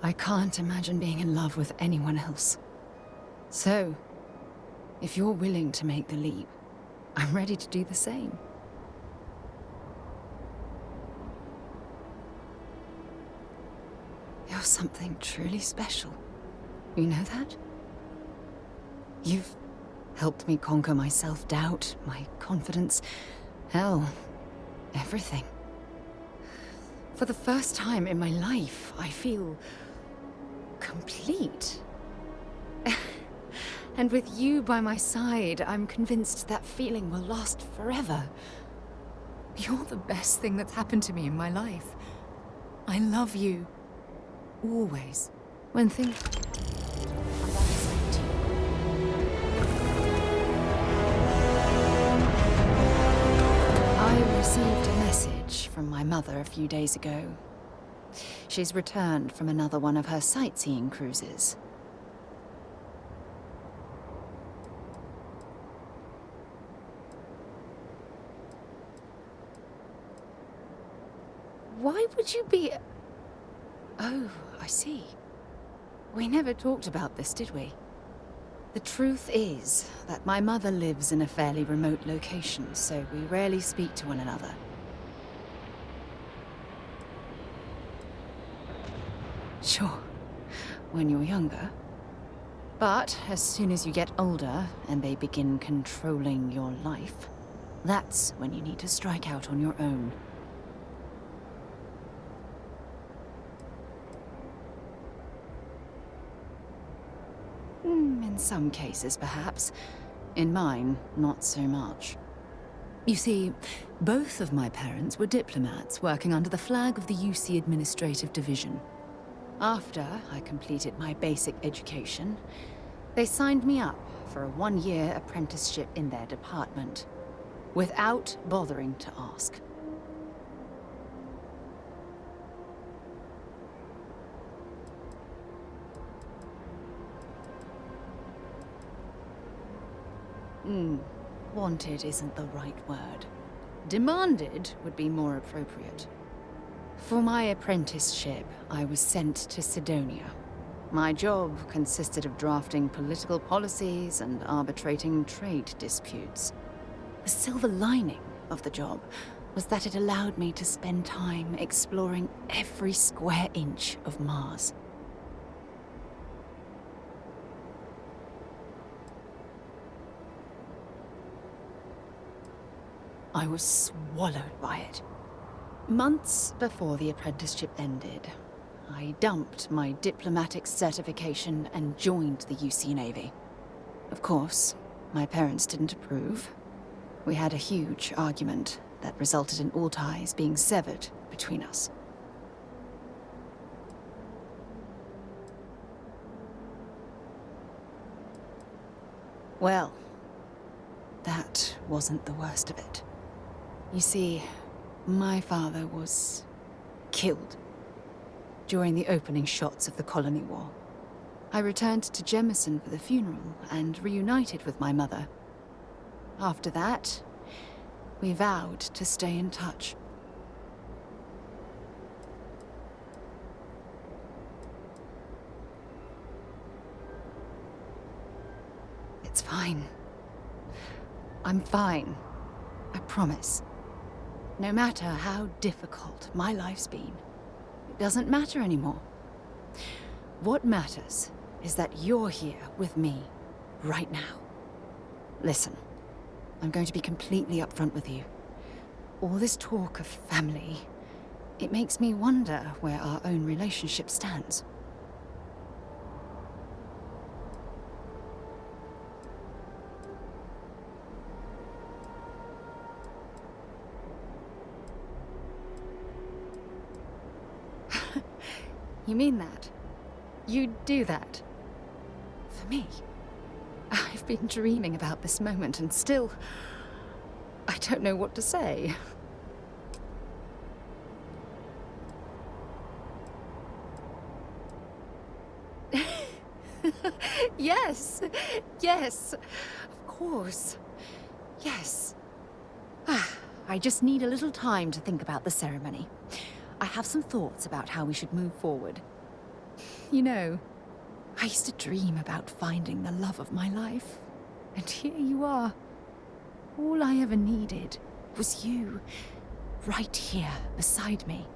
I can't imagine being in love with anyone else. So, if you're willing to make the leap, I'm ready to do the same. You're something truly special. You know that? You've helped me conquer my self-doubt, my confidence, hell, everything. For the first time in my life, I feel complete. And with you by my side, I'm convinced that feeling will last forever. You're the best thing that's happened to me in my life. I love you. Always. When things... I received a message from my mother a few days ago. She's returned from another one of her sightseeing cruises. Why would you be... Oh, I see. We never talked about this, did we? The truth is that my mother lives in a fairly remote location, so we rarely speak to one another. Sure, when you're younger. But as soon as you get older and they begin controlling your life, that's when you need to strike out on your own. In some cases, perhaps. In mine, not so much. You see, both of my parents were diplomats working under the flag of the UC Administrative Division. After I completed my basic education, they signed me up for a one-year apprenticeship in their department, without bothering to ask. Wanted isn't the right word. Demanded would be more appropriate. For my apprenticeship, I was sent to Sidonia. My job consisted of drafting political policies and arbitrating trade disputes. The silver lining of the job was that it allowed me to spend time exploring every square inch of Mars. I was swallowed by it. Months before the apprenticeship ended, I dumped my diplomatic certification and joined the UC Navy. Of course, my parents didn't approve. We had a huge argument that resulted in all ties being severed between us. Well, that wasn't the worst of it. You see, my father was killed during the opening shots of the Colony War. I returned to Jemison for the funeral and reunited with my mother. After that, we vowed to stay in touch. It's fine. I'm fine. I promise. No matter how difficult my life's been, it doesn't matter anymore. What matters is that you're here with me, right now. Listen, I'm going to be completely upfront with you. All this talk of family, it makes me wonder where our own relationship stands. You mean that? You'd do that? For me? I've been dreaming about this moment and still... I don't know what to say. Yes! Yes! Of course. Yes. I just need a little time to think about the ceremony. I have some thoughts about how we should move forward. You know, I used to dream about finding the love of my life. And here you are. All I ever needed was you, right here beside me.